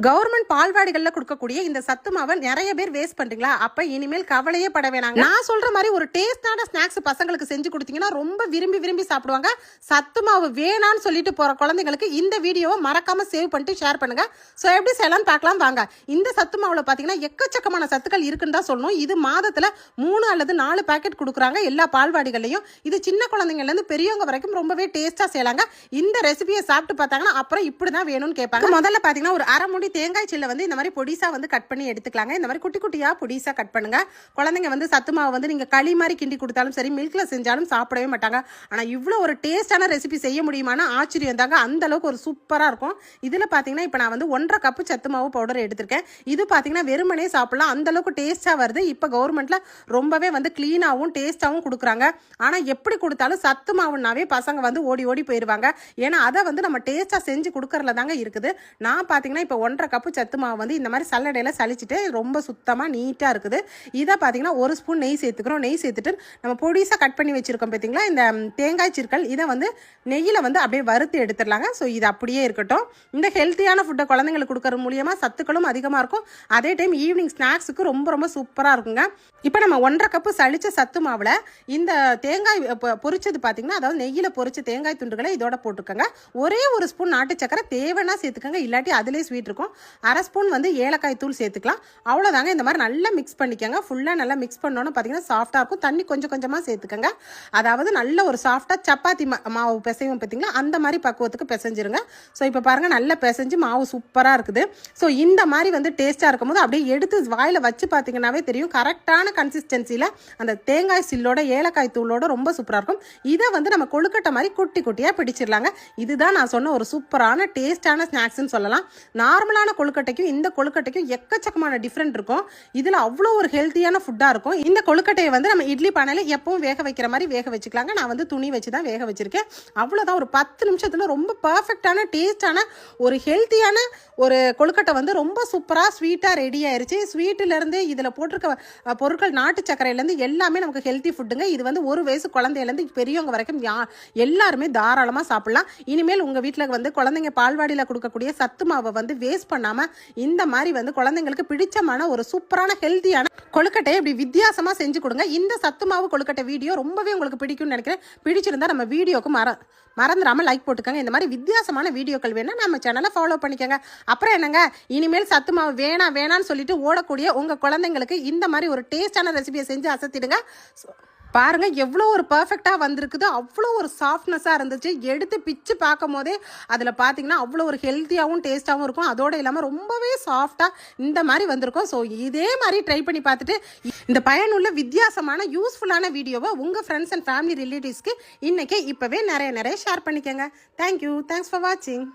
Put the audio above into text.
Government பால்வாடிகள்ல கொடுக்கக்கூடிய இந்த சத்து மாவை நிறைய பேர் வேஸ்ட் பண்றீங்களா? அப்ப இனிமேல் கவலையே பட வேணாங்க. நான் சொல்ற மாதிரி ஒரு டேஸ்டான ஸ்நாக்ஸ் பசங்களுக்கு செஞ்சு கொடுத்தீங்கன்னா ரொம்ப விரும்பி விரும்பி சாப்பிடுவாங்க. சத்து மாவு வேணான்னு சொல்லிட்டு போற குழந்தைங்களுக்கு இந்த வீடியோவை மறக்காம சேவ் பண்ணிட்டு ஷேர் பண்ணுங்க. ஸோ எப்படி செய்யலாம்னு பார்க்கலாம் வாங்க. இந்த சத்து மாவுல பாத்தீங்கன்னா எக்கச்சக்கமான சத்துக்கள் இருக்குன்னு தான் சொல்லணும். இது மாதத்துல 3 அல்லது 4 பாக்கெட் கொடுக்குறாங்க எல்லா பால்வாடிகள்லையும். இது சின்ன குழந்தைங்கள்ல இருந்து பெரியவங்க வரைக்கும் ரொம்பவே டேஸ்டா செய்யலாங்க. இந்த ரெசிபியை சாப்பிட்டு பார்த்தாங்கன்னா அப்புறம் இப்படிதான் வேணும்னு கேட்பாங்க. முதல்ல பாத்தீங்கன்னா ஒரு அரை மூடி தேங்காய் சில்ல வந்து இந்த மாதிரி பொடிசா வந்து கட் பண்ணி எடுத்துக்கலாங்க. இந்த மாதிரி குட்டி குட்டியா பொடிசா கட் பண்ணுங்க. குழந்தைங்க வந்து சத்து மாவு வந்து நீங்க களி மாதிரி கிண்டி கொடுத்தாலும் சரி, மில்க்ல செஞ்சாலும் சாப்பிடவே மாட்டாங்க. ஆனா இவ்வளவு ஒரு டேஸ்டான ரெசிபி செய்ய முடியுமானா ஆச்சரியம் தாங்க. அந்த அளவுக்கு ஒரு சூப்பரா இருக்கும். இதுல பாத்தீங்கன்னா இப்ப நான் வந்து 1.5 கப் சத்து மாவு பவுடர் எடுத்திருக்கேன். இது பாத்தீங்கன்னா வெறுமனே சாப்பிடலாம், அந்த அளவுக்கு டேஸ்டா வருது. இப்ப கவர்மெண்ட்ல ரொம்பவே வந்து கிளீனாவும் டேஸ்டாவும் கொடுக்குறாங்க. ஆனா எப்படி கொடுத்தாலும் சத்து மாவுனாவே பசங்க வந்து ஓடி ஓடி போயிருவாங்க. ஏன்னா அதை வந்து நம்ம டேஸ்டா செஞ்சு கொடுக்கறதுல தாங்க இருக்குது. நான் பாத்தீங்கன்னா இப்ப 1.5 கப் சத்து மாவு வந்து இந்த மாதிரி சல்லடையில சலிச்சுட்டு ரொம்ப சுத்தமா நீட்டா இருக்குது. இதை பாத்தீங்கன்னா 1 ஸ்பூன் நெய் சேர்த்துக்கிறோம். நெய் சேர்த்துட்டு நம்ம பொடிசா கட் பண்ணி வச்சிருக்கோம் பார்த்தீங்களா இந்த தேங்காய் சிற்கள், இதை வந்து நெய்யில வந்து அப்படியே வறுத்து எடுத்துடலாங்க. ஸோ இது அப்படியே இருக்கட்டும். இந்த ஹெல்த்தியான ஃபுட்டை குழந்தைங்களுக்கு கொடுக்கறது மூலியமா சத்துக்களும் அதிகமாக இருக்கும். அதே டைம் ஈவினிங் ஸ்நாக்ஸுக்கு ரொம்ப ரொம்ப சூப்பராக இருக்குங்க. இப்போ நம்ம 1.5 கப்பு சளிச்ச சத்து மாவில் இந்த தேங்காய் பொரிச்சது பார்த்தீங்கன்னா, அதாவது நெய்யில் பொரிச்ச தேங்காய் துண்டுகளை இதோட போட்டுக்கோங்க. ஒரே 1 ஸ்பூன் நாட்டு சக்கரை தேவைன்னா சேர்த்துக்கோங்க, இல்லாட்டி அதிலே ஸ்வீட் இருக்கும். 1/2 ஸ்பூன் வந்து ஏலக்காய் தூள் சேர்த்துக்கலாம். அவ்வளோதாங்க. இந்த மாதிரி நல்லா மிக்ஸ் பண்ணிக்கோங்க. ஃபுல்லாக நல்லா மிக்ஸ் பண்ணோன்னு பார்த்தீங்கன்னா சாஃப்டாக இருக்கும். தண்ணி கொஞ்சம் கொஞ்சமாக சேர்த்துக்கோங்க. அதாவது நல்ல ஒரு சாஃப்டாக சப்பாத்தி மாவு பிசைவும் பார்த்தீங்களா, அந்த மாதிரி பக்குவத்துக்கு பிசைஞ்சிருங்க. ஸோ இப்போ பாருங்கள் நல்லா பிசைஞ்சு மாவு சூப்பராக இருக்குது. ஸோ இந்த மாதிரி வந்து டேஸ்ட்டாக இருக்கும்போது அப்படியே எடுத்து வாயில் வச்சு பார்த்தீங்கன்னாவே தெரியும் கரெக்டான கன்சிஸ்டன்சியில் அந்த தேங்காய் சில்லோட ஏலக்காய் தூளோட ரொம்ப சூப்பராக இருக்கும். இதை வந்து நம்ம கொழுக்கட்டை மாதிரி குட்டி குட்டியாக பிடிச்சிடலாங்க. இதுதான் நான் சொன்ன ஒரு சூப்பரான டேஸ்டான ஸ்நாக்ஸ்ன்னு சொல்லலாம். நார்மலான கொழுக்கட்டைக்கும் இந்த கொழுக்கட்டைக்கும் எக்கச்சக்கமான டிஃப்ரெண்ட் இருக்கும். இதில் அவ்வளோ ஒரு ஹெல்த்தியான ஃபுட்டாக இருக்கும். இந்த கொழுக்கட்டையை வந்து நம்ம இட்லி பானையில் எப்பவும் வேக வைக்கிற மாதிரி வேக வச்சுக்கலாங்க. நான் வந்து துணி வச்சு தான் வேக வச்சிருக்கேன். அவ்வளோதான். ஒரு 10 நிமிஷத்தில் ரொம்ப பர்ஃபெக்டான டேஸ்டான ஒரு ஹெல்த்தியான ஒரு கொழுக்கட்டை வந்து ரொம்ப சூப்பராக ஸ்வீட்டாக ரெடி ஆயிருச்சு. ஸ்வீட்டிலேருந்து இதில் போட்டிருக்க பொருட்கள் நாட்டு சக்கரையிலேருந்து எல்லாமே நமக்கு ஹெல்த்தி ஃபுட்டுங்க. இது வந்து 1 வயசு குழந்தையிலேருந்து பெரியவங்க வரைக்கும் எல்லாருமே தாராளமாக சாப்பிடலாம். இனிமேல் உங்கள் வீட்டில் வந்து குழந்தைங்க பால்வாடியில் கொடுக்கக்கூடிய சத்து மாவை வந்து வேஸ்ட் பண்ணாமல் இந்த மாதிரி வந்து குழந்தைங்களுக்கு பிடிச்சமான ஒரு சூப்பரான ஹெல்த்தியான கொழுக்கட்டையை இப்படி வித்தியாசமாக செஞ்சு கொடுங்க. இந்த சத்து மாவு கொழுக்கட்டை வீடியோ ரொம்பவே உங்களுக்கு பிடிக்கும்னு நினைக்கிறேன். பிடிச்சிருந்தா நம்ம வீடியோக்கு மறந்துடாமல் லைக் போட்டுக்கோங்க. இந்த மாதிரி வித்தியாசமான வீடியோக்கள் வேணால் நம்ம சேனலை ஃபாலோ பண்ணிக்கோங்க. அப்புறம் என்னங்க, இனிமேல் சத்து மாவு வேணான்னு சொல்லிட்டு ஓடக்கூடிய உங்கள் குழந்தைங்களுக்கு இந்த மாதிரி ஒரு டேஸ்டான ரெசிபியை செஞ்சு அசத்திடுங்க. பாருங்க எவ்வளோ ஒரு பர்ஃபெக்டாக வந்திருக்குது. அவ்வளோ ஒரு சாஃப்ட்னஸாக இருந்துச்சு. எடுத்து பிச்சு பார்க்கும் போதே அதில் பார்த்தீங்கன்னா அவ்வளோ ஒரு ஹெல்த்தியாகவும் டேஸ்ட்டாகவும் இருக்கும். அதோடு இல்லாமல் ரொம்பவே சாஃப்டாக இந்த மாதிரி வந்திருக்கும். ஸோ இதே மாதிரி ட்ரை பண்ணி பார்த்துட்டு இந்த பயனுள்ள வித்தியாசமான யூஸ்ஃபுல்லான வீடியோவை உங்கள் ஃப்ரெண்ட்ஸ் அண்ட் ஃபேமிலி ரிலேட்டிவ்ஸ்க்கு இன்றைக்கி இப்போவே நிறைய ஷேர் பண்ணிக்கோங்க. தேங்க்யூ. தேங்க்ஸ் ஃபார் வாட்சிங்.